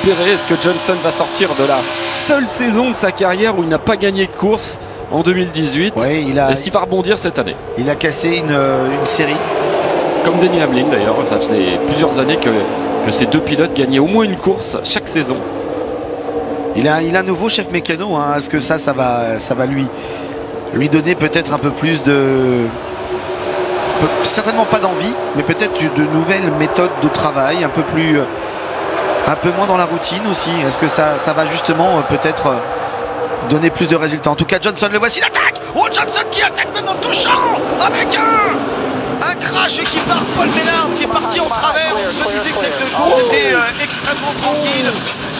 espérer. Est-ce que Johnson va sortir de la seule saison de sa carrière où il n'a pas gagné de course en 2018? Ouais, est-ce qu'il va rebondir cette année? Il a cassé une série. Comme Denny Hamlin d'ailleurs, ça faisait plusieurs années que ces deux pilotes gagnaient au moins une course chaque saison. Il a un nouveau chef mécano, hein. Est-ce que ça va lui donner peut-être un peu plus de... Certainement pas d'envie, mais peut-être de nouvelles méthodes de travail, un peu moins dans la routine aussi. Est-ce que ça va justement peut-être donner plus de résultats? En tout cas, Johnson, le voici, l'attaque. Oh, Johnson qui attaque même en touchant avec un crash qui part. Paul Menard qui est parti en travers. On se disait que cette course était extrêmement tranquille,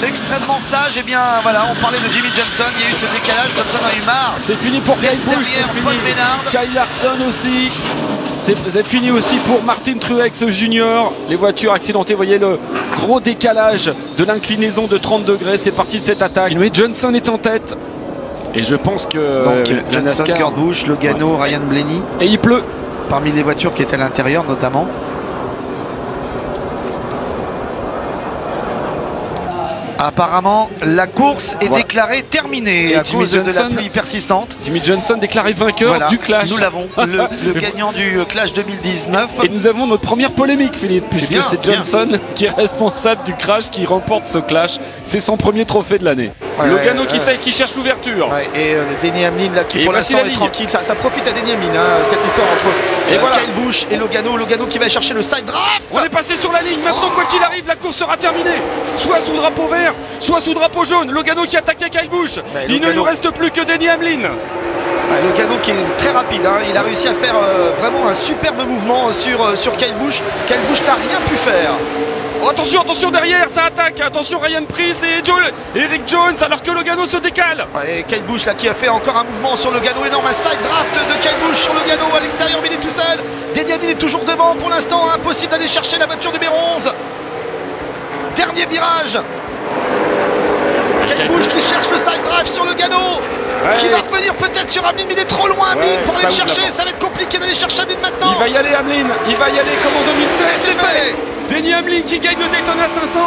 extrêmement sage. Et bien voilà, on parlait de Jimmy Johnson, il y a eu ce décalage, Johnson a eu marre. C'est fini pour Kyle Busch, c'est fini. Paul Menard. Kyle Larson aussi. C'est fini aussi pour Martin Truex Jr. Les voitures accidentées, vous voyez le gros décalage de l'inclinaison de 30 degrés. C'est parti de cette attaque. Mais Johnson est en tête. Et je pense que... Donc Johnson, NASCAR... Kurt Busch, Logano, ouais. Ryan Blaney. Et il pleut. Parmi les voitures qui étaient à l'intérieur notamment. Apparemment, la course est déclarée terminée à cause de la pluie persistante. Jimmy Johnson déclaré vainqueur du clash. Nous l'avons, le gagnant du clash 2019. Et nous avons notre première polémique, Philippe, puisque c'est Johnson qui est responsable du crash, qui remporte ce clash. C'est son premier trophée de l'année. Logano qui cherche l'ouverture. Et Denny Hamlin là, qui pour l'instant est tranquille. Ça profite à Denny Hamlin, cette histoire entre Kyle Busch et Logano. Logano qui va chercher le side draft. On est passé sur la ligne. Maintenant, quoi qu'il arrive, la course sera terminée. Soit sous drapeau vert, soit sous drapeau jaune. Logano qui attaquait Kyle Busch. Il ne nous reste plus que Denny Hamlin. Logano qui est très rapide, hein. Il a réussi à faire vraiment un superbe mouvement sur Kyle Busch. Kyle Busch n'a rien pu faire. Oh, attention derrière, ça attaque. Attention Ryan Preece et Eric Jones alors que Logano se décale. Et Kyle Busch là qui a fait encore un mouvement sur Logano énorme, un side draft de Kyle Busch sur Logano à l'extérieur, mais il est tout seul. Denny Hamlin est toujours devant pour l'instant, impossible d'aller chercher la voiture numéro 11. Dernier virage. Kyle Busch qui cherche le side drive sur Logano. Qui va revenir peut-être sur Hamlin, mais il est trop loin Hamlin pour aller le chercher. Ça va être compliqué d'aller chercher Hamlin maintenant. Il va y aller Hamlin, il va y aller comme en 2016. C'est fait. Denny Hamlin qui gagne le Daytona 500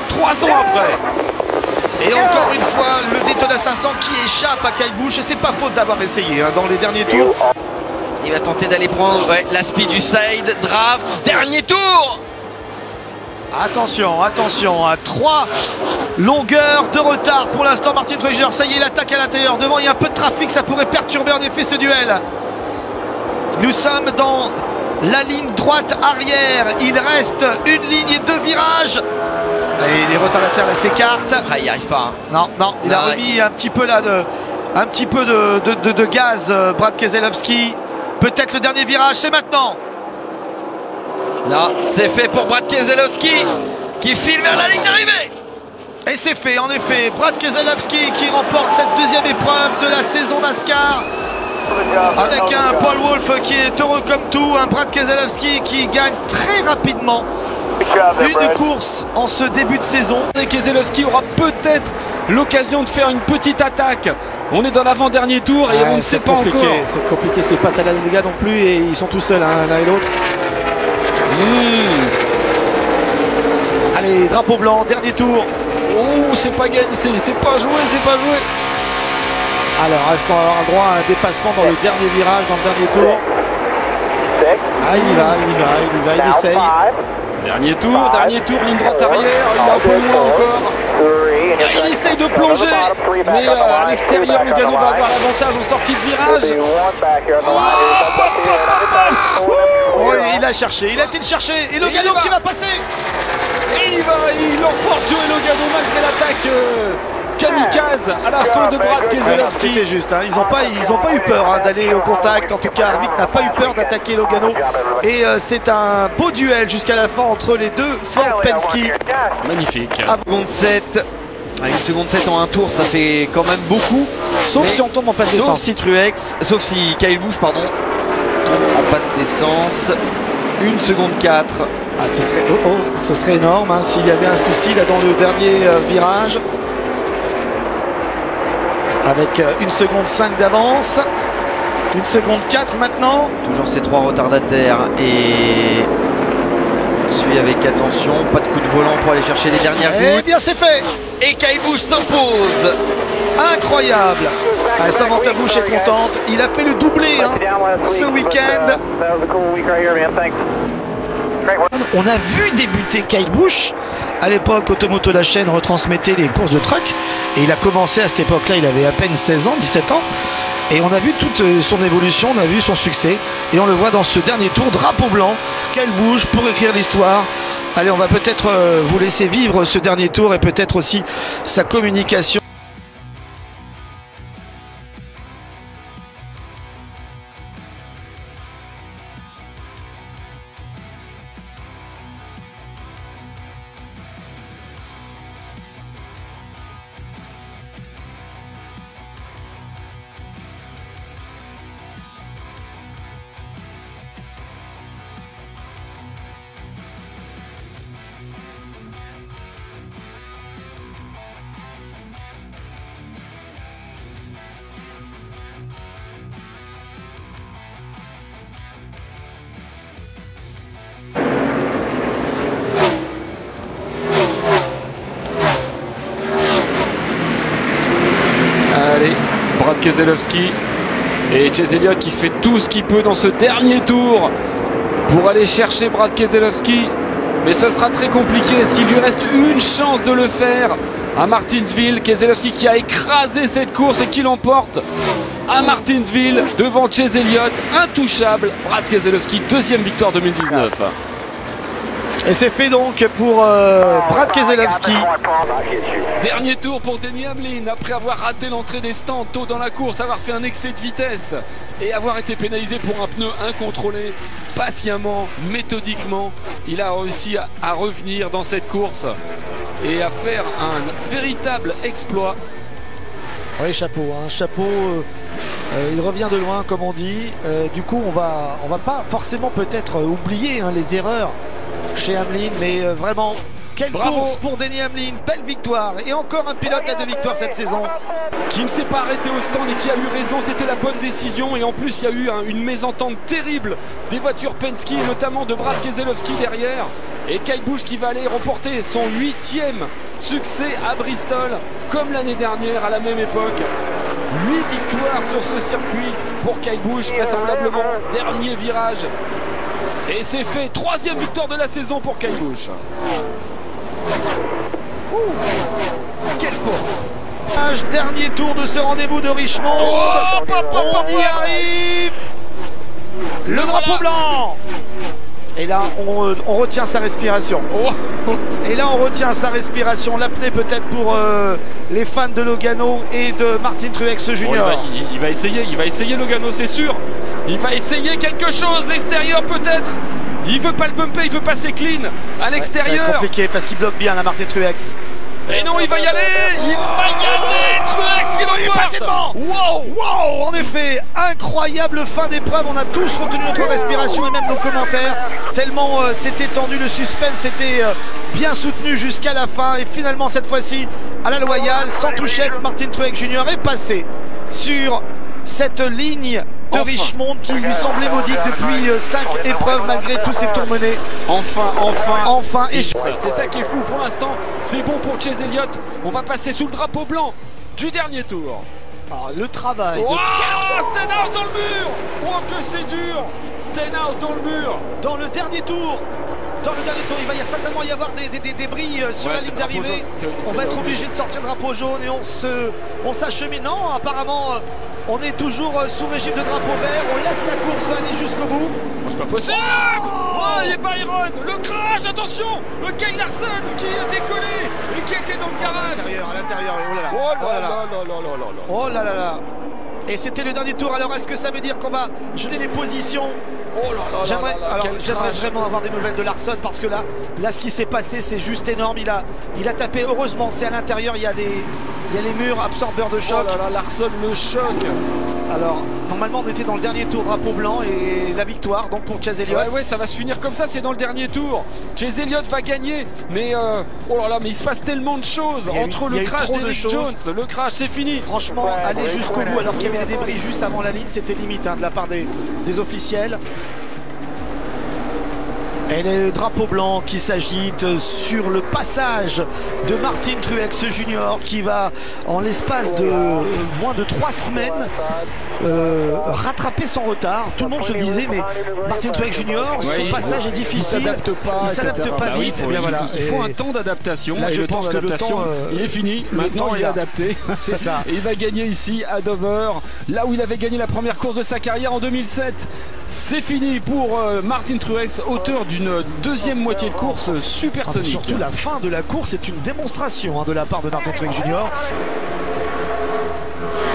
3 ans après. Et encore une fois, le Daytona 500 qui échappe à Kyle Busch. Et c'est pas faute d'avoir essayé dans les derniers tours. Il va tenter d'aller prendre la speed du side draft. Dernier tour. Attention, à 3 longueurs de retard pour l'instant. Martin Truex Jr. Ça y est, il attaque à l'intérieur. Devant, il y a un peu de trafic, ça pourrait perturber en effet ce duel. Nous sommes dans la ligne droite arrière. Il reste une ligne et 2 virages. Et les retardataires s'écartent. Ah, il n'y arrive pas. Non, il a remis un petit peu là de gaz, Brad Keselowski. Peut-être le dernier virage, c'est maintenant. Non, c'est fait pour Brad Keselowski qui file vers la ligne d'arrivée. Et c'est fait, en effet. Brad Keselowski qui remporte cette deuxième épreuve de la saison NASCAR. Avec un Paul Wolfe qui est heureux comme tout. Un Brad Keselowski qui gagne très rapidement une course en ce début de saison. Et Keselowski aura peut-être l'occasion de faire une petite attaque. On est dans l'avant-dernier tour et on ne sait pas encore. C'est compliqué, c'est pas Talladega non plus et ils sont tous seuls l'un et l'autre. Allez, drapeau blanc, dernier tour. Oh, c'est pas gagné, c'est pas joué, Alors, est-ce qu'on va avoir droit à un dépassement dans le dernier virage, dans le dernier tour? Ah, il essaye. Dernier tour, ligne droite arrière, il est un peu loin encore. Il essaye de plonger, mais à l'extérieur, Logano va avoir l'avantage en sortie de virage. Oh, il a cherché, il a été le chercher, et Logano qui va passer. Et il emporte Joey Logano malgré l'attaque kamikaze à la fin de Brad Keselowski. C'était juste, hein. Ils ont pas eu peur d'aller au contact. En tout cas, Harvick n'a pas eu peur d'attaquer Logano. Et c'est un beau duel jusqu'à la fin entre les deux Ford Penske. Magnifique. Seconde 7. Une seconde 7 en un tour, ça fait quand même beaucoup. Sauf si on tombe en panne d'essence. Sauf si Kyle Busch, tombe en panne d'essence. 1 seconde 4. Ah, ce serait énorme s'il y avait un souci là dans le dernier virage. Avec 1 seconde 5 d'avance. 1 seconde 4 maintenant. Toujours ces 3 retardataires et poursuit avec attention, pas de coup de volant pour aller chercher les dernières Eh gouttes. bien c'est fait. Et Kyle Busch s'impose. Incroyable. Ah, Samantha Busch est contente. Il a fait le doublé ce week-end. On a vu débuter Kyle Busch. À l'époque, Automoto La Chaîne retransmettait les courses de truck. Et il a commencé à cette époque-là, il avait à peine 16 ans, 17 ans. Et on a vu toute son évolution, on a vu son succès. Et on le voit dans ce dernier tour, drapeau blanc. Kyle Busch pour écrire l'histoire. Allez, on va peut-être vous laisser vivre ce dernier tour et peut-être aussi sa communication. Allez, Brad Keselowski et Chase Elliott qui fait tout ce qu'il peut dans ce dernier tour pour aller chercher Brad Keselowski. Mais ce sera très compliqué. Est-ce qu'il lui reste une chance de le faire à Martinsville? Keselowski qui a écrasé cette course et qui l'emporte à Martinsville devant Chase Elliott. Intouchable. Brad Keselowski, deuxième victoire 2019. Et c'est fait donc pour Brad Keselowski. Dernier tour pour Denny Hamlin après avoir raté l'entrée des stands tôt dans la course, avoir fait un excès de vitesse et avoir été pénalisé pour un pneu incontrôlé. Patiemment, méthodiquement, il a réussi à revenir dans cette course et à faire un véritable exploit. Oui, chapeau, chapeau. Il revient de loin, comme on dit. Du coup, on va pas forcément peut-être oublier les erreurs chez Hamlin, mais vraiment quelle course pour Denny Hamlin, belle victoire et encore un pilote à 2 victoires cette saison qui ne s'est pas arrêté au stand et qui a eu raison. C'était la bonne décision et en plus il y a eu une mésentente terrible des voitures Penske, notamment de Brad Keselowski derrière, et Kyle Busch qui va aller remporter son 8e succès à Bristol comme l'année dernière à la même époque. 8 victoires sur ce circuit pour Kyle Busch, vraisemblablement dernier virage. Et c'est fait, 3e victoire de la saison pour Kyle Busch. Quelle course! Dernier tour de ce rendez-vous de Richmond. On y arrive. Le drapeau blanc. Et là, on retient sa respiration. Et là, on retient sa respiration. L'apnée peut-être pour les fans de Logano et de Martin Truex Jr. Il va essayer Logano, c'est sûr. Il va essayer quelque chose, l'extérieur peut-être. Il veut pas le bumper, il veut passer clean à l'extérieur. C'est compliqué parce qu'il bloque bien la Martin Truex. Et non, il va y aller. Truex qui l'emporte. Wow, en effet, incroyable fin d'épreuve. On a tous retenu notre respiration et même nos commentaires. Tellement c'était tendu, le suspense était bien soutenu jusqu'à la fin. Et finalement, cette fois-ci, à la loyale, sans touchette, Martin Truex Jr. est passé sur cette ligne de Richmond qui lui semblait maudite depuis 5 épreuves malgré tous ces tours menés. Enfin. Et c'est ça qui est fou pour l'instant. C'est bon pour Chase Elliott. On va passer sous le drapeau blanc du dernier tour. Le travail. Stenhouse dans le mur. Oh que c'est dur. Stenhouse dans le mur. Dans le dernier tour. Il va certainement y avoir des débris sur la ligne d'arrivée. On va être obligé de sortir le drapeau jaune et on s'achemine. Non, apparemment, on est toujours sous régime de drapeau vert. On laisse la course aller jusqu'au bout. C'est pas possible. Il est Byron. Le crash, attention. Le Kyle Larson qui est décollé et qui était dans le garage. À l'intérieur. Oh là là. Et c'était le dernier tour. Alors, est-ce que ça veut dire qu'on va geler les positions? J'aimerais vraiment avoir des nouvelles de Larson parce que là ce qui s'est passé c'est juste énorme. Il a tapé, heureusement c'est à l'intérieur, il y a les murs absorbeurs de choc. Larson, le choc. Alors normalement on était dans le dernier tour, drapeau blanc et la victoire donc pour Chase Elliott. Ouais, ça va se finir comme ça, c'est dans le dernier tour. Chase Elliott va gagner, mais mais il se passe tellement de choses entre le crash d'Eric Jones, le crash, c'est fini. Franchement, aller jusqu'au bout alors qu'il y avait des débris juste avant la ligne, c'était limite de la part des officiels. Et le drapeau blanc qui s'agite sur le passage de Martin Truex Junior qui va, en l'espace de moins de 3 semaines, rattraper son retard. Tout le monde se disait, mais Martin Truex Junior, son passage est difficile. Il s'adapte pas vite. Il faut un temps d'adaptation. Là, je pense que le temps, il est fini. Maintenant, il est adapté. C'est ça. Et il va gagner ici à Dover, là où il avait gagné la première course de sa carrière en 2007. C'est fini pour Martin Truex, auteur d'une deuxième moitié de course supersonique. Surtout la fin de la course est une démonstration de la part de Martin Truex Junior.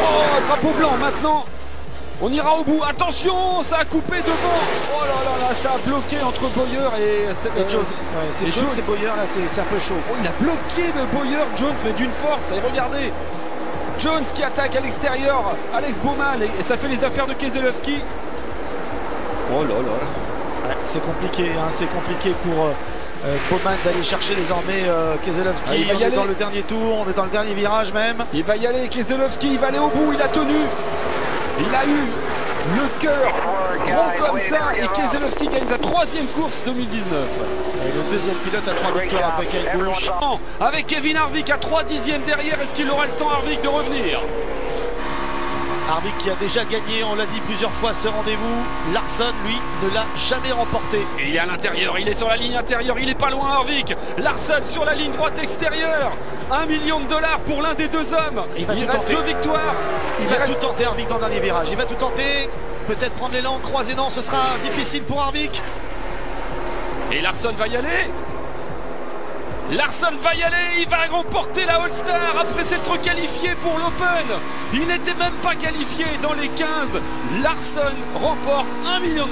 Oh, drapeau blanc maintenant. On ira au bout. Attention, ça a coupé devant. Oh là là là, ça a bloqué entre Bowyer et Jones. C'est Jones et Bowyer, là c'est un peu chaud. Oh, il a bloqué Bowyer, Jones, mais d'une force. Et regardez, Jones qui attaque à l'extérieur, Alex Bowman, et ça fait les affaires de Keselowski. Oh là là. Ouais, c'est compliqué pour Bowman d'aller chercher désormais Keselowski. On est dans le dernier tour, on est dans le dernier virage même. Il va y aller, Keselowski, il va aller au bout, il a tenu. Il a eu le cœur gros comme ça, et Keselowski gagne sa 3e course 2019. Et le deuxième pilote à 3 victoires après Kyle Busch. Avec Kevin Harvick à 3 dixièmes derrière, est-ce qu'il aura le temps, Harvick, de revenir? Harvick qui a déjà gagné, on l'a dit plusieurs fois, ce rendez-vous. Larson, lui, ne l'a jamais remporté. Et il est à l'intérieur, il est sur la ligne intérieure, il est pas loin, Harvick. Larson sur la ligne droite extérieure. $1 million pour l'un des deux hommes. Il reste 2 victoires. Il va tout tenter, Harvick, dans le dernier virage. Il va tout tenter. Peut-être prendre l'élan, croiser, non, ce sera difficile pour Harvick. Et Larson va y aller. Larson va y aller, il va remporter la All-Star après s'être qualifié pour l'Open. Il n'était même pas qualifié dans les 15. Larson remporte $1 million.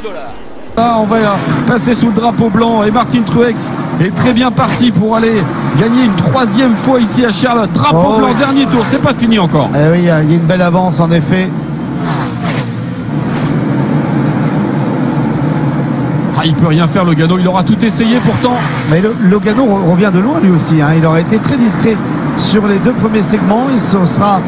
Là, on va passer sous le drapeau blanc et Martin Truex est très bien parti pour aller gagner une 3e fois ici à Charlotte. Drapeau blanc, dernier tour, c'est pas fini encore. Eh oui, il y a une belle avance en effet. Il peut rien faire, Logano, il aura tout essayé pourtant. Mais Logano revient de loin lui aussi, il aurait été très discret sur les 2 premiers segments, il se sera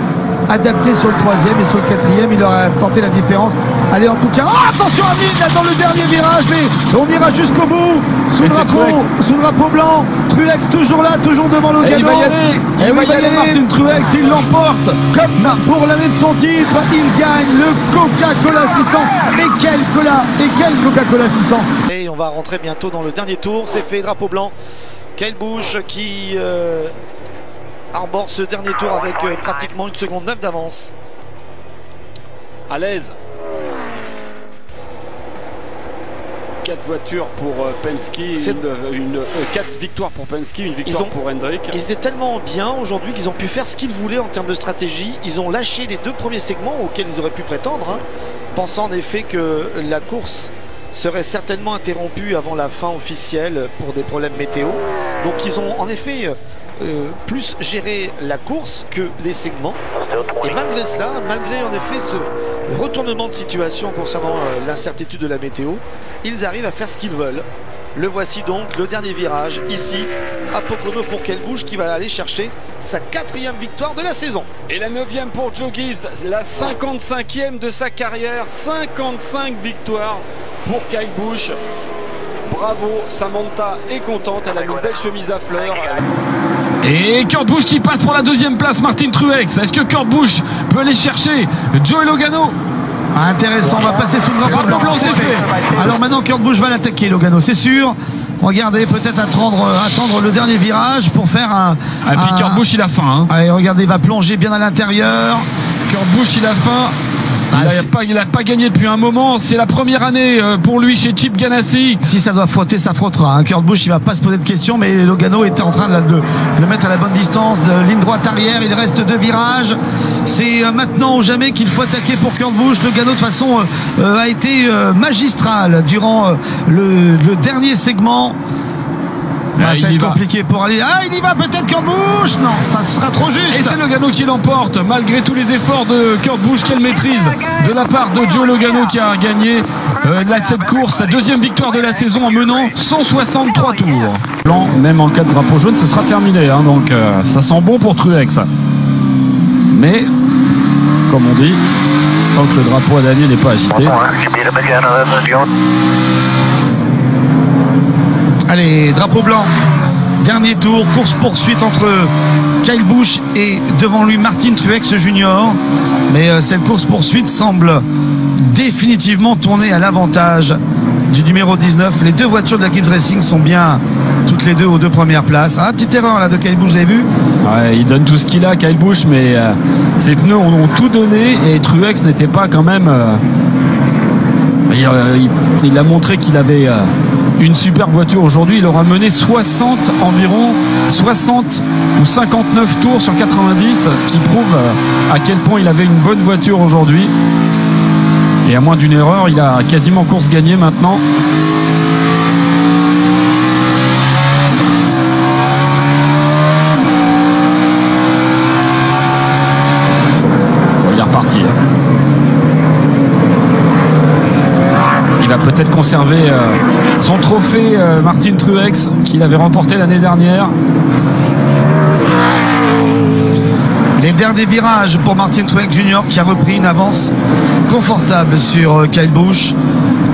adapté sur le 3e et sur le 4e, il aurait tenté la différence. Allez, en tout cas, attention à Mille là dans le dernier virage, mais on ira jusqu'au bout, sous le drapeau blanc. Truex toujours là, toujours devant Logano. Et il va y aller, il va y aller, Martin Truex, il l'emporte. Comme pour l'année de son titre, il gagne le Coca-Cola 600. Et quel Coca-Cola 600. Et on va rentrer bientôt dans le dernier tour, c'est fait, drapeau blanc. Kyle Busch qui arbore ce dernier tour avec pratiquement 1 seconde 9 d'avance. À l'aise. 4 voitures pour Penske, 4 victoires pour Penske, 1 victoire pour Hendrick. Ils étaient tellement bien aujourd'hui qu'ils ont pu faire ce qu'ils voulaient en termes de stratégie. Ils ont lâché les 2 premiers segments auxquels ils auraient pu prétendre, pensant en effet que la course serait certainement interrompue avant la fin officielle pour des problèmes météo. Donc ils ont en effet plus géré la course que les segments. Et malgré cela, malgré en effet ce retournement de situation concernant l'incertitude de la météo, ils arrivent à faire ce qu'ils veulent. Le voici donc, le dernier virage ici à Pocono pour Kyle Busch qui va aller chercher sa 4e victoire de la saison. Et la 9e pour Joe Gibbs, la 55e de sa carrière, 55 victoires pour Kyle Busch. Bravo, Samantha est contente, elle a une belle chemise à fleurs. Et Kurt Busch qui passe pour la 2e place, Martin Truex. Est-ce que Kurt Busch peut aller chercher Joey Logano? Intéressant, on va passer sous le drapeau blanc, c'est fait. Alors maintenant Kurt Busch va l'attaquer, Logano, c'est sûr. Regardez, peut-être attendre le dernier virage pour faire un... Et puis Kurt Busch il a faim. Allez, regardez, il va plonger bien à l'intérieur. Kurt Busch il a faim. Il n'a pas gagné depuis un moment. C'est la première année pour lui chez Chip Ganassi. Si ça doit frotter, ça frottera. Kurt Busch, il va pas se poser de questions, mais Logano était en train de le mettre à la bonne distance de ligne droite arrière. Il reste 2 virages. C'est maintenant ou jamais qu'il faut attaquer pour Kurt Busch. Logano, de toute façon, a été magistral durant le dernier segment. Ça va être compliqué pour aller. Il y va peut-être Kurt Busch. Non, ça sera trop juste. Et c'est Logano qui l'emporte malgré tous les efforts de Kurt Busch. Quelle maîtrise de la part de Joey Logano qui a gagné cette course, sa 2e victoire de la saison en menant 163 tours. Même en cas de drapeau jaune, ce sera terminé. Donc ça sent bon pour Truex. Mais comme on dit, tant que le drapeau à Daniel n'est pas agité. Allez, drapeau blanc. Dernier tour, course-poursuite entre Kyle Busch et devant lui Martin Truex Jr. Mais cette course-poursuite semble définitivement tourner à l'avantage du numéro 19. Les deux voitures de la Gibbs Racing sont bien toutes les deux aux deux premières places. Ah, petite erreur là de Kyle Busch, vous avez vu? Ouais, il donne tout ce qu'il a, Kyle Busch, mais ses pneus ont tout donné et Truex n'était pas quand même... il a montré qu'il avait une super voiture aujourd'hui. Il aura mené environ 60 ou 59 tours sur 90, ce qui prouve à quel point il avait une bonne voiture aujourd'hui. Et à moins d'une erreur, il a quasiment course gagnée maintenant. Il est reparti. Il va peut-être conserver son trophée Martin Truex qu'il avait remporté l'année dernière. Les derniers virages pour Martin Truex Jr. qui a repris une avance confortable sur Kyle Busch.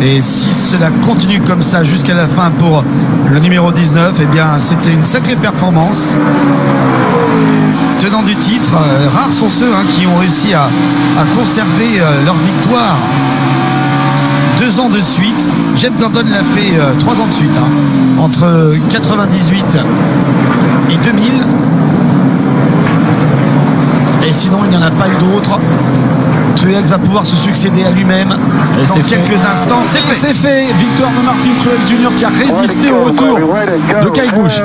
Et si cela continue comme ça jusqu'à la fin pour le numéro 19, eh bien c'était une sacrée performance. Tenant du titre, rares sont ceux qui ont réussi à conserver leur victoire 2 ans de suite. Jeff Gordon l'a fait 3 ans de suite, entre 98 et 2000. Et sinon, il n'y en a pas eu d'autres. Truex va pouvoir se succéder à lui-même dans quelques instants. C'est fait. Victoire de Martin Truex Jr. qui a résisté au retour de Kyle Busch.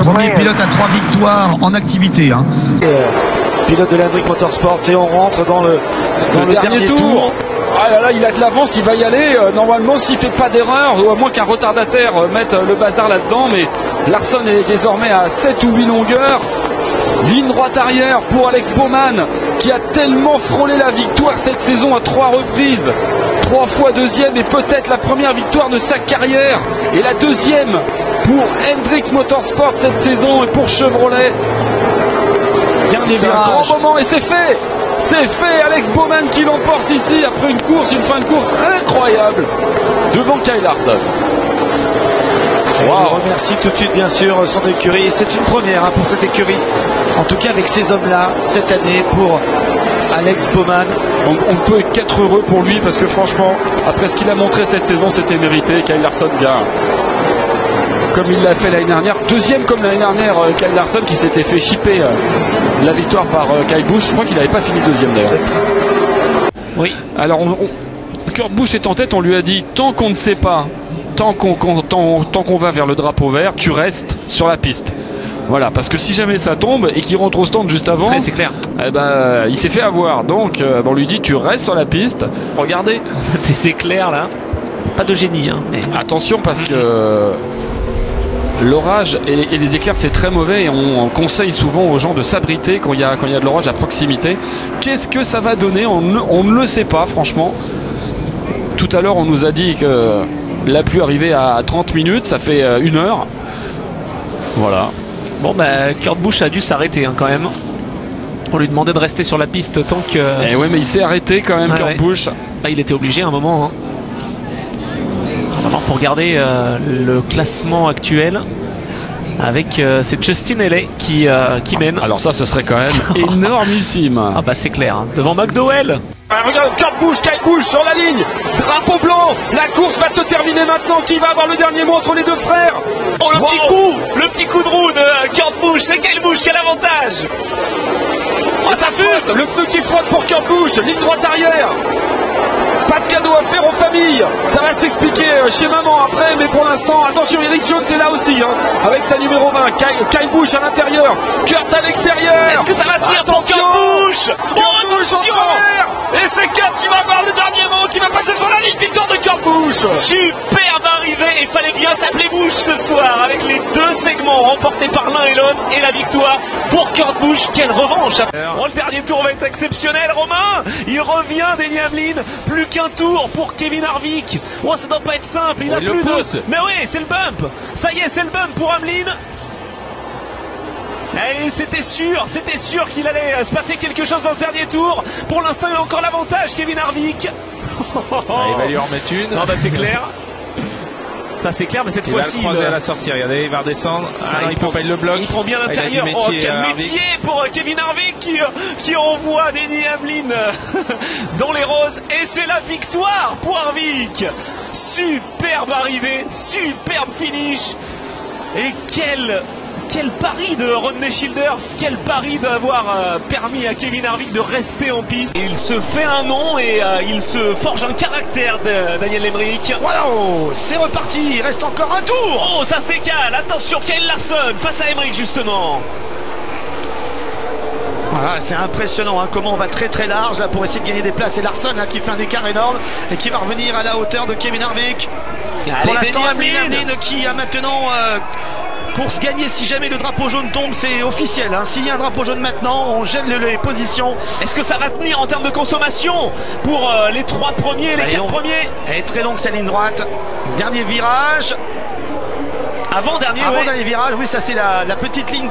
Premier pilote à 3 victoires en activité. Pilote de l'Hendrick Motorsport, et on rentre dans le dernier tour. Ah là là, il a de l'avance, il va y aller. Normalement, s'il fait pas d'erreur, ou à moins qu'un retardataire mette le bazar là-dedans, mais Larson est désormais à 7 ou 8 longueurs. Ligne droite arrière pour Alex Bowman, qui a tellement frôlé la victoire cette saison à 3 reprises. 3 fois deuxième et peut-être la première victoire de sa carrière. Et la deuxième pour Hendrick Motorsport cette saison et pour Chevrolet. C'est un grand moment et c'est fait. C'est fait, Alex Bowman qui l'emporte ici après une fin de course incroyable devant Kyle Larson. On remercie tout de suite bien sûr son écurie. C'est une première pour cette écurie, en tout cas avec ces hommes-là cette année pour Alex Bowman. On ne peut qu'être heureux pour lui parce que franchement, après ce qu'il a montré cette saison, c'était mérité. Kyle Larson vient comme il l'a fait l'année dernière, deuxième comme l'année dernière, Kyle Larson qui s'était fait chipper la victoire par Kyle Busch. Je crois qu'il n'avait pas fini deuxième d'ailleurs. Oui. Alors Kurt Busch est en tête, on lui a dit tant qu'on ne sait pas, tant qu'on va vers le drapeau vert, tu restes sur la piste. Voilà, parce que si jamais ça tombe et qu'il rentre au stand juste avant, c'est clair. Il s'est fait avoir. Donc on lui dit tu restes sur la piste. Regardez. C'est clair là. Pas de génie. Mais... Attention parce que l'orage et les éclairs c'est très mauvais et on conseille souvent aux gens de s'abriter quand il y a de l'orage à proximité. Qu'est-ce que ça va donner? On ne le sait pas franchement. Tout à l'heure on nous a dit que la pluie arrivait à 30 minutes, ça fait 1 heure. Voilà. Bon Kurt Busch a dû s'arrêter quand même. On lui demandait de rester sur la piste tant que... Eh ouais mais il s'est arrêté quand même, Kurt Busch. Il était obligé à un moment. Il faut regarder le classement actuel avec c'est Justin Haley qui mène. Alors ça ce serait quand même énormissime. Ah c'est clair, devant McDowell. Regarde Kurt Busch, Kyle Busch sur la ligne, drapeau blanc, la course va se terminer maintenant. Qui va avoir le dernier mot entre les deux frères? Oh le petit coup de roue de Kurt Busch, c'est Kyle Busch qui a l'avantage. Oh ça fuse. Le pneu qui frotte pour Kurt Busch, ligne droite arrière. Pas de cadeau à faire aux familles. Ça va s'expliquer chez maman après, mais pour l'instant, attention, Eric Jones est là aussi, avec sa numéro 20. Kyle Busch à l'intérieur, Kurt à l'extérieur. Est-ce que ça va tenir pour Kurt Busch? Attention. Et c'est Kurt qui va avoir le dernier mot, qui va passer sur la ligne. Victoire de Kurt Busch. Superbe arrivée, il fallait bien s'appeler Busch ce soir, avec les 2 segments remportés par l'un et l'autre, et la victoire pour Kurt Busch. Quelle revanche. Le dernier tour va être exceptionnel, Romain. Il revient d'Eddie Hamlin. Plus qu'un tour pour Kevin Harvick. Ça doit pas être simple, il a plus de... Mais oui, c'est le bump. Ça y est, c'est le bump pour Hamlin. Et c'était sûr qu'il allait se passer quelque chose dans ce dernier tour. Pour l'instant, il a encore l'avantage, Kevin Harvick. Il va lui en remettre une. Non, c'est clair. Ça c'est clair, mais cette il va fois-ci le croiser à la sortie. Regardez, il va redescendre. Ah, non, il peut pas, il le bloque. Il prend bien l'intérieur. Oh, quel métier pour Kevin Harvick qui envoie Denny Hamlin dans les roses. Et c'est la victoire pour Harvick. Superbe arrivée, superbe finish. Et quel pari de Rodney Childers, quel pari d'avoir permis à Kevin Harvick de rester en piste. Il se fait un nom et il se forge un caractère, Daniel Lemrick. Voilà, c'est reparti, il reste encore un tour. Oh, ça se décale, attention, Kyle Larson face à Lemrick justement. Voilà, c'est impressionnant hein, comment on va très très large là pour essayer de gagner des places. Et Larson là qui fait un écart énorme et qui va revenir à la hauteur de Kevin Harvick. Pour l'instant, Hamlin qui a maintenant pour se gagner, si jamais le drapeau jaune tombe, c'est officiel. Hein. S'il y a un drapeau jaune maintenant, on gèle les positions. Est-ce que ça va tenir en termes de consommation pour les 3 premiers, les 4 premiers? Elle est très longue sa ligne droite. Dernier virage. Avant-dernier virage, oui, ça c'est la petite ligne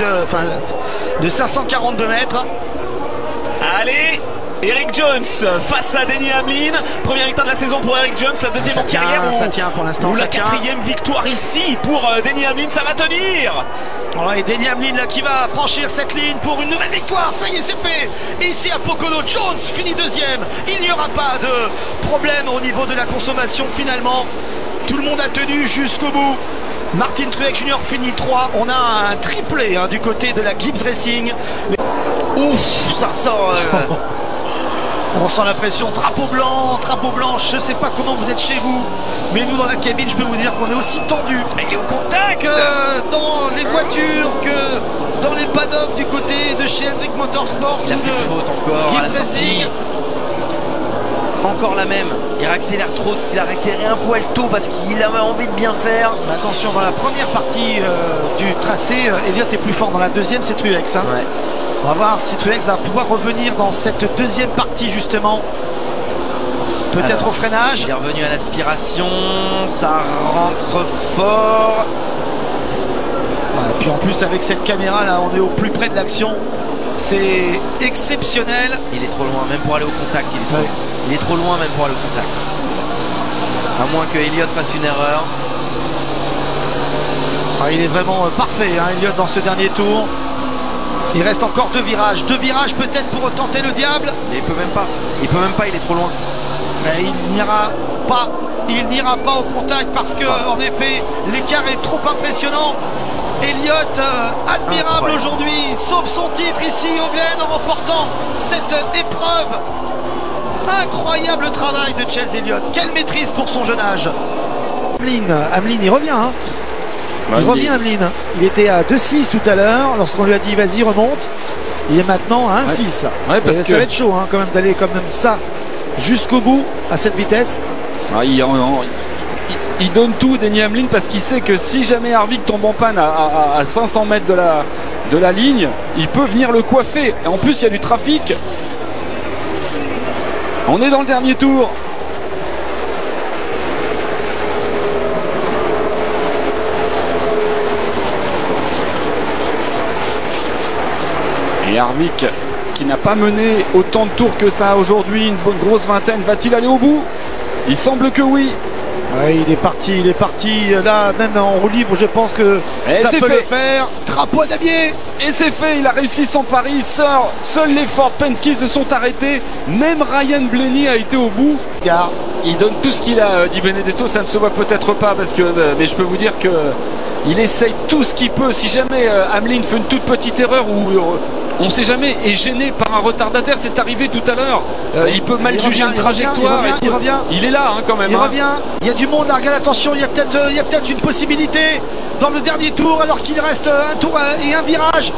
de 542 mètres. Allez, Eric Jones face à Denny Hamlin. Première victoire de la saison pour Eric Jones, la deuxième en carrière. Ça tient pour l'instant. Ou la 4e victoire ici pour Denny Hamlin, ça va tenir. Ouais, Denny Hamlin là qui va franchir cette ligne pour une nouvelle victoire. Ça y est, c'est fait. Ici à Pocono, Jones finit 2e. Il n'y aura pas de problème au niveau de la consommation finalement. Tout le monde a tenu jusqu'au bout. Martin Truex Jr. finit 3. On a un triplé hein, du côté de la Gibbs Racing. Ouf, ça ressort. On sent la pression. Drapeau blanc. Je sais pas comment vous êtes chez vous, mais nous dans la cabine, je peux vous dire qu'on est aussi tendu. Il est au contact que dans les voitures, que dans les paddocks du côté de chez Hendrick Motorsports ou de faute encore Gibbs Racing. Encore la même, il accélère trop, il a accéléré un poil tôt parce qu'il avait envie de bien faire. Attention, dans la première partie du tracé, Elliott est plus fort. Dans la deuxième, c'est Truex. Hein. Ouais. On va voir si Truex va pouvoir revenir dans cette deuxième partie justement. Peut-être au freinage. Il est revenu à l'aspiration, ça rentre fort. Ouais, puis en plus avec cette caméra là, on est au plus près de l'action. C'est exceptionnel. Il est trop loin, même pour aller au contact. Il est trop loin même pour aller au contact. À moins que Elliott fasse une erreur. Ah, il est vraiment parfait, hein, Elliott, dans ce dernier tour. Il reste encore 2 virages. 2 virages peut-être pour tenter le diable. Mais il peut même pas. Il peut même pas, il est trop loin. Mais il n'ira pas. Il n'ira pas au contact parce que, en effet, l'écart est trop impressionnant. Elliott, admirable aujourd'hui, sauve son titre ici au Glen en remportant cette épreuve. Incroyable travail de Chase Elliott. Quelle maîtrise pour son jeune âge. Hamlin, il revient. Hein. Il revient, Hamlin. Il était à 2,6 tout à l'heure lorsqu'on lui a dit vas-y remonte. Il est maintenant à 1,6. Ouais, parce que ça va être chaud hein, quand même d'aller comme ça jusqu'au bout à cette vitesse. Ah, il donne tout, Denny Hamlin, parce qu'il sait que si jamais Harvick tombe en panne à 500 mètres de la ligne, il peut venir le coiffer. Et en plus, il y a du trafic. On est dans le dernier tour. Et Harvick, qui n'a pas mené autant de tours que ça aujourd'hui, une bonne grosse vingtaine, va-t-il aller au bout? Il semble que oui. Ouais, il est parti là, même en roue libre, je pense que ça peut le faire. Drapeau à damier. Et c'est fait, il a réussi son pari. Seuls les Ford Penske se sont arrêtés. Même Ryan Blaney a été au bout. Il donne tout ce qu'il a, Di Benedetto. Ça ne se voit peut-être pas, parce que, mais je peux vous dire que il essaye tout ce qu'il peut. Si jamais Hamlin fait une toute petite erreur ou on ne sait jamais, est gêné par un retardataire, c'est arrivé tout à l'heure. Il peut mal juger une trajectoire. Il revient. Il est là hein, quand même. Il revient. Il y a du monde. Regarde, attention, il y a peut-être une possibilité dans le dernier tour, alors qu'il reste un tour et un virage.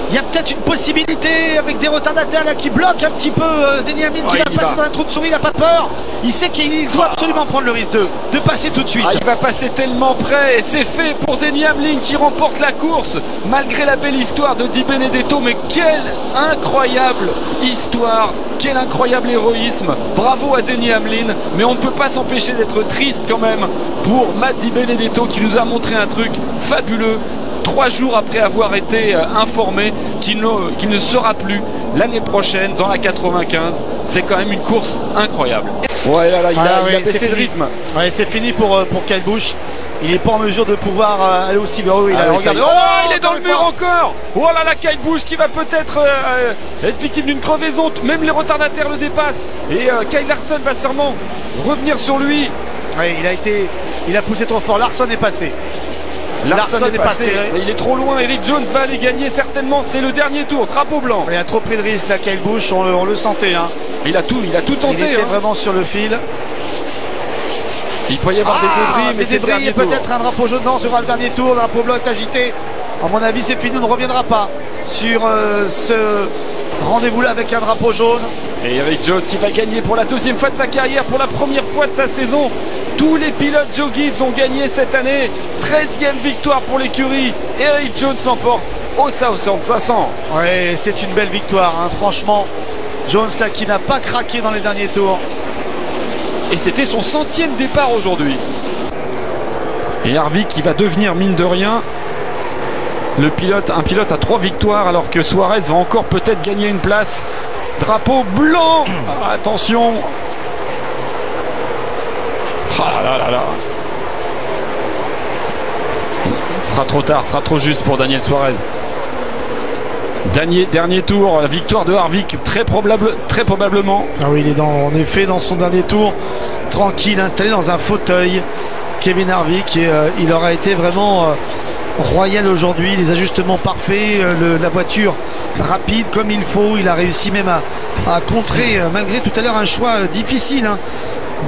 Il y a peut-être une possibilité avec des retardataires là qui bloquent un petit peu Denny Hamlin qui va passer dans un trou de souris, il n'a pas peur. Il sait qu'il doit absolument prendre le risque de passer tout de suite. Il va passer tellement près et c'est fait pour Denny Hamlin qui remporte la course malgré la belle histoire de Di Benedetto. Mais quelle incroyable histoire, quel incroyable héroïsme. Bravo à Denny Hamlin, mais on ne peut pas s'empêcher d'être triste quand même pour Matt Di Benedetto qui nous a montré un truc fabuleux. 3 jours après avoir été informé qu'il ne sera plus l'année prochaine dans la 95. C'est quand même une course incroyable. Ouais, là, il a baissé le rythme. Ouais, c'est fini pour Kyle Busch. Il n'est pas en mesure de pouvoir aller aussi vers eux. Il est dans le mur encore. Oh là là, Kyle Busch qui va peut-être être victime d'une crevaison. Même les retardataires le dépassent. Et Kyle Larson va sûrement revenir sur lui. Oui, il a poussé trop fort. Larson est passé. Larson est passé. Il est trop loin. Eric Jones va aller gagner certainement. C'est le dernier tour. Drapeau blanc. Il a trop pris de risque là, Kyle Busch. On le sentait. Hein. Il a tout tenté. Il était vraiment sur le fil. Il peut y avoir des débris, mais c'est le dernier tour. Peut-être un drapeau jaune. Non, sur le dernier tour. Le drapeau blanc est agité. À mon avis, c'est fini. On ne reviendra pas sur ce rendez-vous-là avec un drapeau jaune. Et Eric Jones qui va gagner pour la deuxième fois de sa carrière, pour la première fois de sa saison. Tous les pilotes Joe Gibbs ont gagné cette année. 13e victoire pour l'écurie. Eric Jones l'emporte au Southern 500. Oui, c'est une belle victoire. Hein. Franchement, Jones là qui n'a pas craqué dans les derniers tours. Et c'était son 100e départ aujourd'hui. Et Harvick qui va devenir, mine de rien, un pilote à 3 victoires, alors que Suarez va encore peut-être gagner une place. Drapeau blanc. Attention. Ah là là là. Ce sera trop tard, ce sera trop juste pour Daniel Suarez. Dernier tour, la victoire de Harvick, très probablement. Ah oui, il est en effet dans son dernier tour, tranquille, installé dans un fauteuil. Kevin Harvick, et il aura été vraiment royal aujourd'hui. Les ajustements parfaits, la voiture rapide comme il faut. Il a réussi même à contrer, malgré tout à l'heure un choix difficile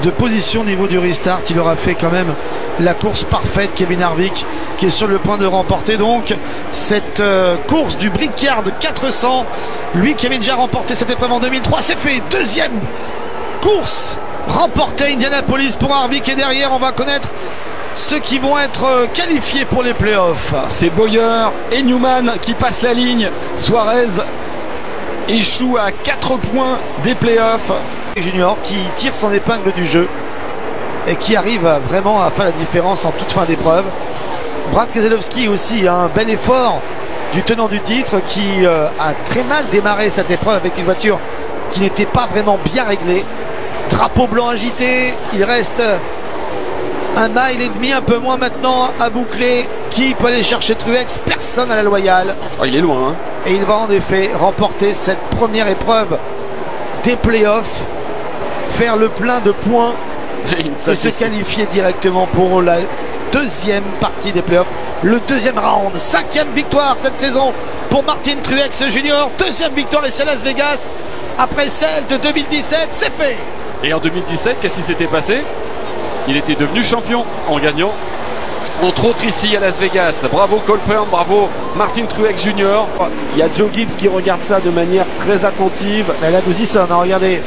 de position au niveau du restart. Il aura fait quand même la course parfaite, Kevin Harvick, qui est sur le point de remporter donc cette course du Brickyard 400. Lui qui avait déjà remporté cette épreuve en 2003, c'est fait. Deuxième course remportée à Indianapolis pour Harvick, et derrière on va connaître ceux qui vont être qualifiés pour les playoffs. C'est Bowyer et Newman qui passent la ligne. Suarez échoue à 4 points des playoffs. Junior qui tire son épingle du jeu et qui arrive vraiment à faire la différence en toute fin d'épreuve. Brad Keselowski aussi, un bel effort du tenant du titre qui a très mal démarré cette épreuve avec une voiture qui n'était pas vraiment bien réglée. Drapeau blanc agité, il reste 1 mile et demi, un peu moins maintenant à boucler. Qui peut aller chercher Truex? Personne à la loyale. Oh, il est loin. Hein. Et il va en effet remporter cette première épreuve des playoffs, faire le plein de points et se qualifier directement pour la deuxième partie des playoffs, le deuxième round. 5e victoire cette saison pour Martin Truex Jr. 2e victoire ici à Las Vegas après celle de 2017. C'est fait. Et en 2017, qu'est-ce qui s'était passé? Il était devenu champion en gagnant, entre autres ici à Las Vegas. Bravo Colburn, bravo Martin Truex Jr. Il y a Joe Gibbs qui regarde ça de manière très attentive. Et là nous y sommes, regardez.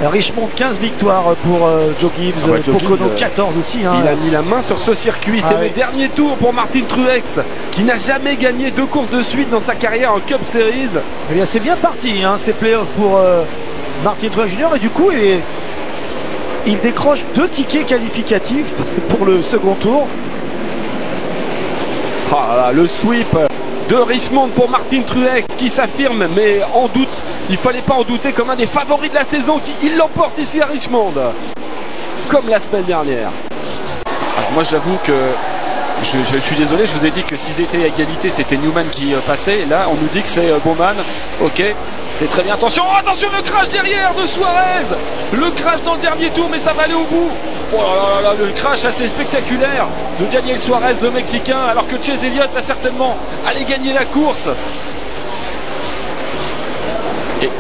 Richmond 15 victoires pour Joe Gibbs, Pocono 14 aussi. Hein. Il a mis la main sur ce circuit. C'est le dernier tour pour Martin Truex qui n'a jamais gagné 2 courses de suite dans sa carrière en Cup Series. Eh bien c'est bien parti ces playoffs pour Martin Truex Jr. Et du coup il décroche 2 tickets qualificatifs pour le second tour. Ah là, le sweep de Richmond pour Martin Truex qui s'affirme, mais en doute, il fallait pas en douter, comme un des favoris de la saison. Il l'emporte ici à Richmond, comme la semaine dernière. Alors moi j'avoue que je suis désolé, je vous ai dit que s'ils étaient à égalité, c'était Newman qui passait. Et là on nous dit que c'est Bowman. Ok, c'est très bien. Attention, attention, le crash derrière de Suarez. Le crash dans le dernier tour, mais ça va aller au bout. Oh là là, le crash assez spectaculaire de Daniel Suarez, le Mexicain, alors que Chase Elliott va certainement aller gagner la course.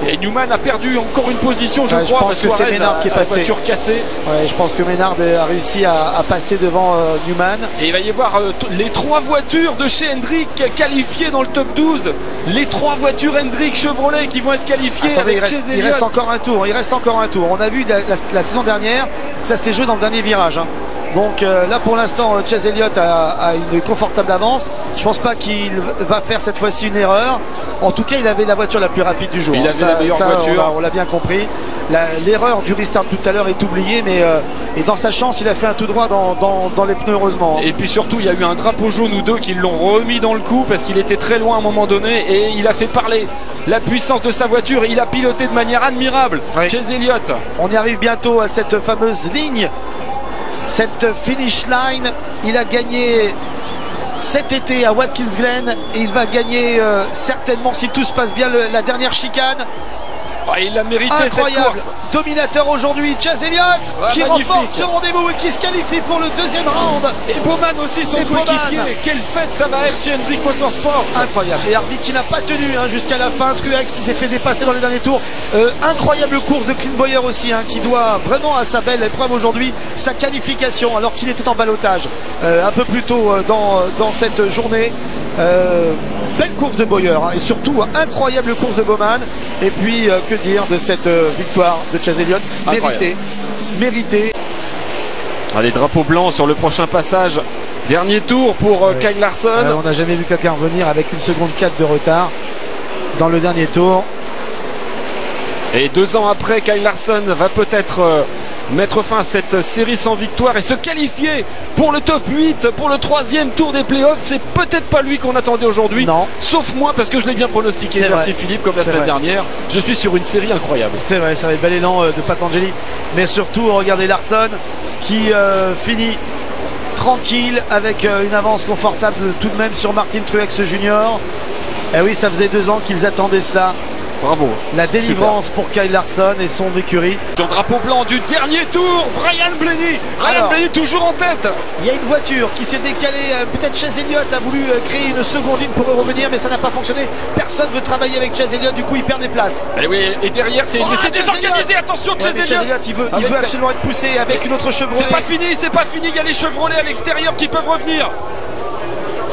Et Newman a perdu encore une position, je crois. Je pense que c'est Ménard qui est passé. Voiture cassée. Ouais, je pense que Ménard a réussi à passer devant Newman. Et il va y avoir les 3 voitures de chez Hendrick qualifiées dans le top 12. Les 3 voitures Hendrick Chevrolet qui vont être qualifiées. Attendez, avec Chase Elliott. Il reste encore un tour. Il reste encore un tour. On a vu la saison dernière, ça s'était joué dans le dernier virage. Hein. Donc là pour l'instant Chase Elliott a une confortable avance. Je pense pas qu'il va faire cette fois-ci une erreur. En tout cas il avait la voiture la plus rapide du jour. Il avait la meilleure voiture. On l'a bien compris. L'erreur du restart tout à l'heure est oubliée, mais et dans sa chance il a fait un tout droit dans les pneus heureusement. Et puis surtout il y a eu un drapeau jaune ou 2 qui l'ont remis dans le coup parce qu'il était très loin à un moment donné et il a fait parler la puissance de sa voiture. Il a piloté de manière admirable. Oui. Chase Elliott. On y arrive bientôt à cette fameuse ligne cette finish line. Il a gagné cet été à Watkins Glen et il va gagner certainement, si tout se passe bien, la dernière chicane. Oh, il a mérité incroyable, cette course. Dominateur aujourd'hui, Chase Elliott qui remporte ce rendez-vous et qui se qualifie pour le deuxième round. Et Bowman aussi, son coéquipier. Quelle fête ça va être chez Hendrick Motorsport. Incroyable. Et Harvick qui n'a pas tenu jusqu'à la fin. Truex qui s'est fait dépasser dans les derniers tours. Incroyable course de Clint Bowyer aussi, qui doit vraiment à sa belle épreuve aujourd'hui sa qualification alors qu'il était en ballottage un peu plus tôt dans cette journée. Belle course de Bowyer et surtout incroyable course de Bowman. Et puis que dire de cette victoire de Chase Elliott, méritée. Allez, drapeau blanc sur le prochain passage. Dernier tour pour Kyle Larson. On n'a jamais vu quelqu'un revenir avec 1 seconde 4 de retard dans le dernier tour. Et 2 ans après, Kyle Larson va peut-être mettre fin à cette série sans victoire et se qualifier pour le top 8, pour le 3e tour des playoffs. C'est peut-être pas lui qu'on attendait aujourd'hui. Non. Sauf moi, parce que je l'ai bien pronostiqué. Merci Philippe, comme la semaine dernière. Je suis sur une série incroyable. C'est vrai, ça va être bel élan de Patanjali. Mais surtout, regardez Larson qui finit tranquille avec une avance confortable tout de même sur Martin Truex Jr. Et oui, ça faisait 2 ans qu'ils attendaient cela. Bravo. La délivrance pour Kyle Larson et son écurie. Sur drapeau blanc du dernier tour, Ryan Blaney. Ryan Blaney toujours en tête. Il y a une voiture qui s'est décalée. Peut-être Chase Elliott a voulu créer une seconde ligne pour revenir, mais ça n'a pas fonctionné. Personne ne veut travailler avec Chase Elliott, du coup il perd des places. Et oui, et derrière c'est désorganisé. Attention, Chase Elliott. Il veut absolument être poussé avec une autre Chevrolet. C'est pas fini. Il y a les Chevrolet à l'extérieur qui peuvent revenir.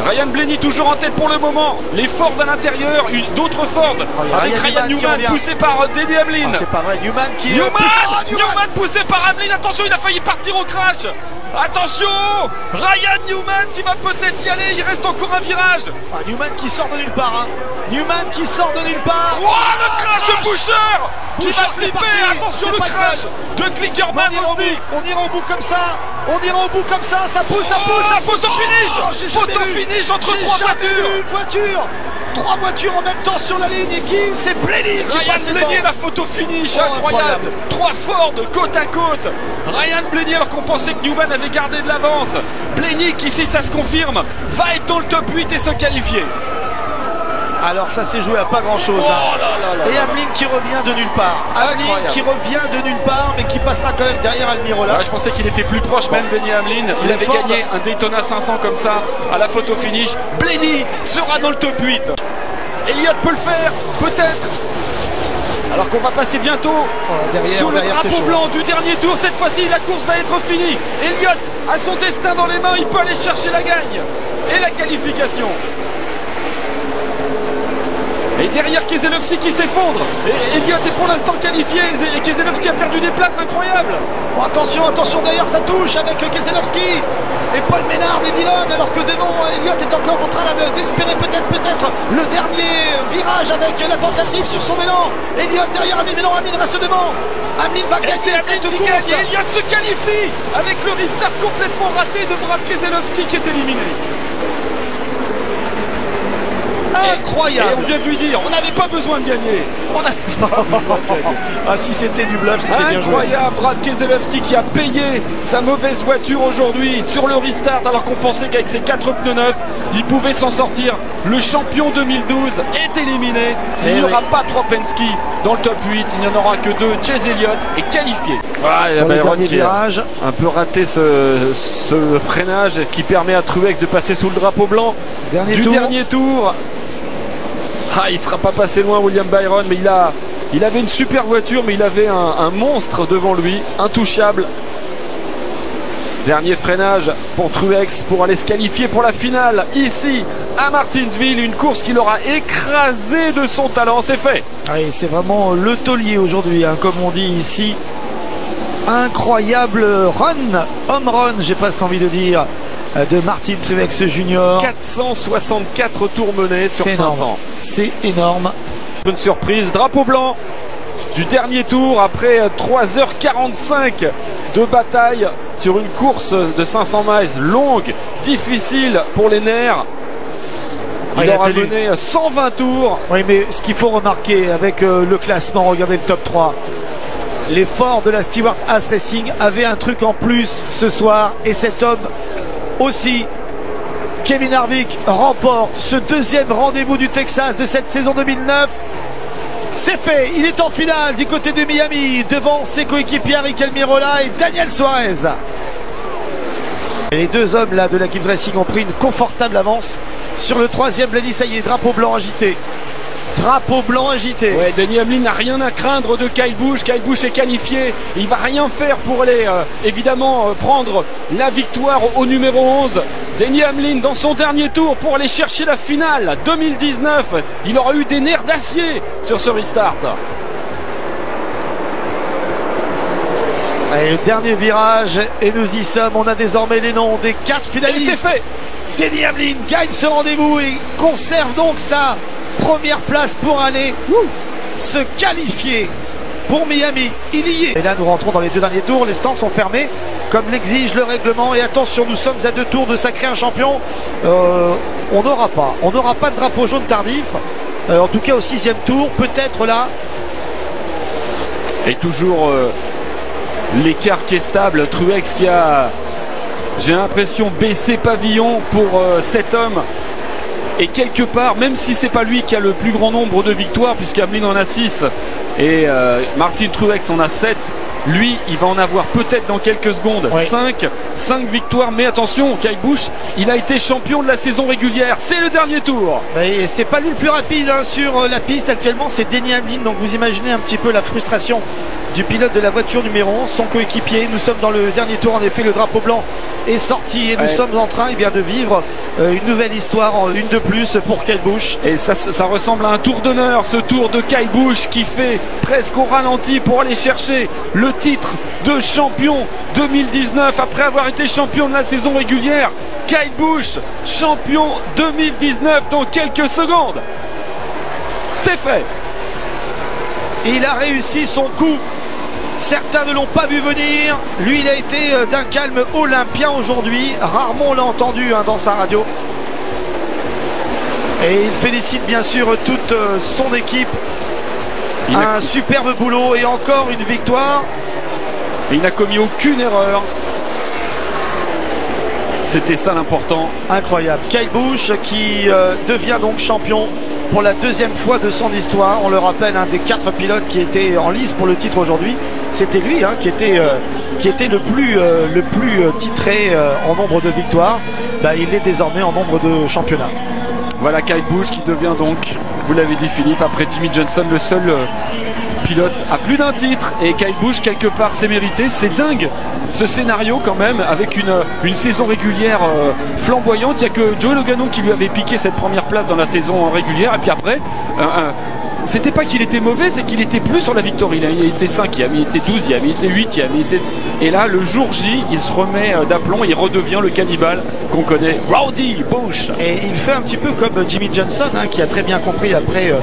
Ryan Blaney toujours en tête pour le moment. Les Ford à l'intérieur, d'autres Ford avec Ryan Newman poussé par Denny Hamlin. C'est pas vrai, Newman poussé par Hamlin. Attention, il a failli partir au crash. Attention, Ryan Newman qui va peut-être y aller. Il reste encore un virage. Newman qui sort de nulle part. Newman qui sort de nulle part. Wow, le crash de Boucher qui va flipper. Attention, le crash de Klickerman aussi. On ira au bout comme ça. Ça pousse. Photo finish entre 3 voitures. 3 voitures en même temps sur la ligne. Et qui? C'est Blaney qui Ryan Blaney, la photo finish, incroyable. 3 Ford côte à côte. Ryan Blaney, alors qu'on pensait que Newman avait gardé de l'avance. Blaney qui, si ça se confirme, va être dans le top 8 et se qualifier. Alors ça s'est joué à pas grand chose. Et Hamlin qui revient de nulle part. Mais qui passera quand même derrière Almirola. Je pensais qu'il était plus proche même, Denny Hamlin. Il avait gagné un Daytona 500 comme ça à la photo finish. Blaney sera dans le top 8. Elliott peut le faire, peut-être. Alors qu'on va passer bientôt sur le drapeau blanc du dernier tour. Cette fois-ci, la course va être finie. Elliott a son destin dans les mains. Il peut aller chercher la gagne et la qualification. Et derrière Keselowski qui s'effondre. Et Elliott est pour l'instant qualifié. Et Keselowski a perdu des places incroyables. Attention, derrière ça touche avec Keselowski et Paul Ménard et Dillon. Alors que devant, Elliott est encore en train d'espérer peut-être le dernier virage avec la tentative sur son élan. Elliott derrière Hamlin, Hamlin reste devant. Hamlin va gagner cette course. Et Elliott se qualifie avec le restart complètement raté de Brad Keselowski qui est éliminé. Incroyable. Et on vient de lui dire, on n'avait pas besoin de gagner. Si c'était du bluff, c'était bien joué. Incroyable, Brad Keselowski qui a payé sa mauvaise voiture aujourd'hui sur le restart alors qu'on pensait qu'avec ses 4 pneus neufs, il pouvait s'en sortir. Le champion 2012 est éliminé. Il n'y aura pas 3 Penske dans le top 8. Il n'y en aura que 2. Chase Elliott est qualifié. Qui a un peu raté ce freinage qui permet à Truex de passer sous le drapeau blanc dernier tour. Il ne sera pas passé loin, William Byron, mais il avait une super voiture, mais il avait un monstre devant lui, intouchable. Dernier freinage pour Truex pour aller se qualifier pour la finale ici à Martinsville. Une course qui l'aura écrasé de son talent, c'est fait. C'est vraiment le taulier aujourd'hui, comme on dit ici. Incroyable home run, j'ai presque envie de dire, de Martin Truex Jr. 464 tours menés sur 500. C'est énorme. Bonne surprise, drapeau blanc du dernier tour après 3h45 de bataille sur une course de 500 miles longue, difficile pour les nerfs. Il aura mené 120 tours. Oui, mais ce qu'il faut remarquer avec le classement, regardez le top 3. l'effort de la Stewart Haas Racing avait un truc en plus ce soir, et cet homme aussi. Kevin Harvick remporte ce deuxième rendez-vous du Texas de cette saison 2009. C'est fait, il est en finale du côté de Miami devant ses coéquipiers Aric Almirola et Daniel Suarez. Et les deux hommes là de la Gibbs Racing ont pris une confortable avance sur le troisième. Blaney, ça y est, drapeau blanc agité. Drapeau blanc agité. Ouais, Denny Hamlin n'a rien à craindre de Kyle Busch. Kyle Busch est qualifié. Il va rien faire pour aller évidemment prendre la victoire au numéro 11. Denny Hamlin dans son dernier tour pour aller chercher la finale 2019. Il aura eu des nerfs d'acier sur ce restart. Allez, le dernier virage et nous y sommes. On a désormais les noms des 4 finalistes. Et c'est fait. Denny Hamlin gagne ce rendez-vous et conserve donc sa première place pour aller se qualifier pour Miami. Il y est. Et là nous rentrons dans les deux derniers tours. Les stands sont fermés comme l'exige le règlement. Et attention, nous sommes à 2 tours de sacrer un champion. On n'aura pas de drapeau jaune tardif. En tout cas au 6e tour, peut-être là. Et toujours l'écart qui est stable. Truex qui a, j'ai l'impression, baissé pavillon pour cet homme. Et quelque part, même si c'est pas lui qui a le plus grand nombre de victoires, puisqu'Hamlin en a 6 et Martin Truex en a 7, lui, il va en avoir peut-être dans quelques secondes 5 victoires. Mais attention, Kyle Busch, il a été champion de la saison régulière. C'est le dernier tour. Et c'est pas lui le plus rapide hein, sur la piste actuellement, c'est Denny Hamlin. Donc vous imaginez un petit peu la frustration du pilote de la voiture numéro 11, son coéquipier. Nous sommes dans le dernier tour, en effet, le drapeau blanc est sorti et nous sommes en train de vivre une nouvelle histoire, une de plus pour Kyle Busch. Et ça ressemble à un tour d'honneur, ce tour de Kyle Busch qui fait presque au ralenti pour aller chercher le titre de champion 2019 après avoir été champion de la saison régulière. Kyle Busch, champion 2019 dans quelques secondes. C'est fait. Il a réussi son coup. Certains ne l'ont pas vu venir. Lui, il a été d'un calme olympien aujourd'hui. Rarement on l'a entendu dans sa radio. Et il félicite bien sûr toute son équipe. Un superbe boulot et encore une victoire. Et il n'a commis aucune erreur. C'était ça l'important. Incroyable. Kyle Busch qui devient donc champion pour la 2e fois de son histoire. On le rappelle, un des 4 pilotes qui étaient en lice pour le titre aujourd'hui. C'était lui qui était le plus titré en nombre de victoires. Il est désormais en nombre de championnats. Voilà Kyle Busch qui devient donc, vous l'avez dit Philippe, après Jimmy Johnson, le seul pilote à plus d'un titre. Et Kyle Busch, quelque part, c'est mérité. C'est dingue ce scénario quand même, avec une saison régulière flamboyante. Il n'y a que Joey Logano qui lui avait piqué cette première place dans la saison régulière. Et puis après, c'était pas qu'il était mauvais, c'est qu'il était plus sur la victoire. Il était 5e, il était 12e, il était 8e, et là le jour J il se remet d'aplomb, il redevient le cannibale qu'on connaît, Rowdy Busch. Et il fait un petit peu comme Jimmy Johnson qui a très bien compris après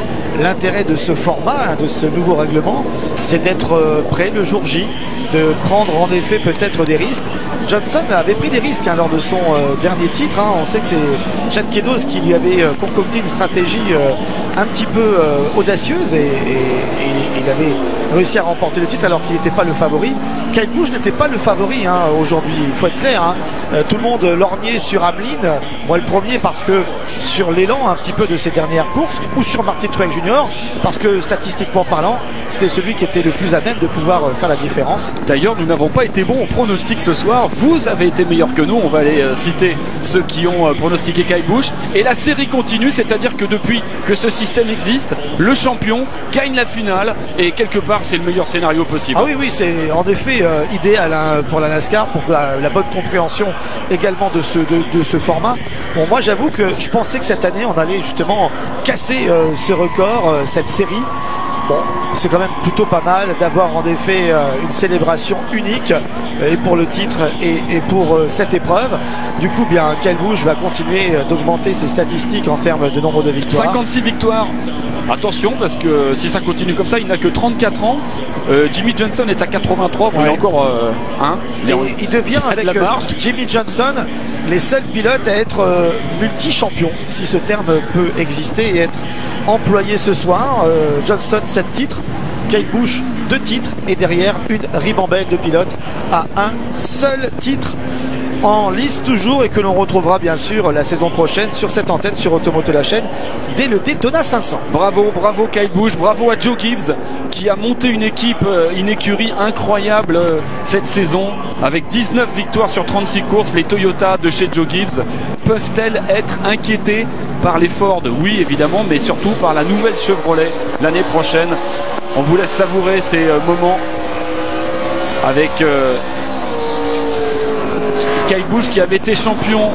l'intérêt de ce format, de ce nouveau règlement, c'est d'être prêt le jour J, de prendre en effet peut-être des risques. Johnson avait pris des risques lors de son dernier titre. On sait que c'est Chad Kedos qui lui avait concocté une stratégie un petit peu audacieuse et il avait réussi à remporter le titre alors qu'il n'était pas le favori. Kyle Busch n'était pas le favori aujourd'hui, il faut être clair. Tout le monde lorgnait sur Hamlin, moi le premier, parce que sur l'élan un petit peu de ses dernières courses, ou sur Martin Truex Jr., parce que statistiquement parlant, c'était celui qui était le plus à même de pouvoir faire la différence. D'ailleurs, nous n'avons pas été bons au pronostic ce soir. Vous avez été meilleurs que nous. On va aller citer ceux qui ont pronostiqué Kyle Busch. Et la série continue, c'est-à-dire que depuis que ce système existe, le champion gagne la finale. Et quelque part, c'est le meilleur scénario possible. Ah oui, c'est en effet idéal pour la NASCAR, pour la bonne compréhension également de ce format. Bon, moi, j'avoue que je pensais que cette année, on allait justement casser ce record, cette série. Bon, c'est quand même plutôt pas mal d'avoir en effet une célébration unique et pour le titre et pour cette épreuve. Du coup, bien, Kyle Busch va continuer d'augmenter ses statistiques en termes de nombre de victoires. 56 victoires. Attention, parce que si ça continue comme ça, il n'a que 34 ans. Jimmy Johnson est à 83. Bon, il est encore il devient avec Jimmy Johnson les seuls pilotes à être multi-champions, si ce terme peut exister et être employé ce soir. Johnson 7 titres, Kyle Busch 2 titres et derrière une ribambelle de pilotes à un seul titre en lice toujours et que l'on retrouvera bien sûr la saison prochaine sur cette antenne sur Automoto la chaîne dès le Daytona 500. Bravo, bravo Kyle Busch, bravo à Joe Gibbs qui a monté une écurie incroyable cette saison avec 19 victoires sur 36 courses. Les Toyota de chez Joe Gibbs peuvent-elles être inquiétées par les Ford? Oui évidemment, mais surtout par la nouvelle Chevrolet l'année prochaine. On vous laisse savourer ces moments avec Kyle Busch qui avait été champion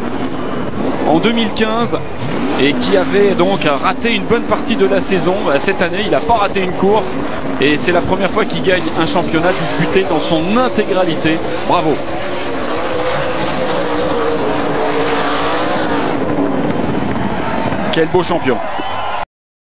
en 2015 et qui avait donc raté une bonne partie de la saison. Cette année, il n'a pas raté une course et c'est la première fois qu'il gagne un championnat disputé dans son intégralité. Bravo! Quel beau champion!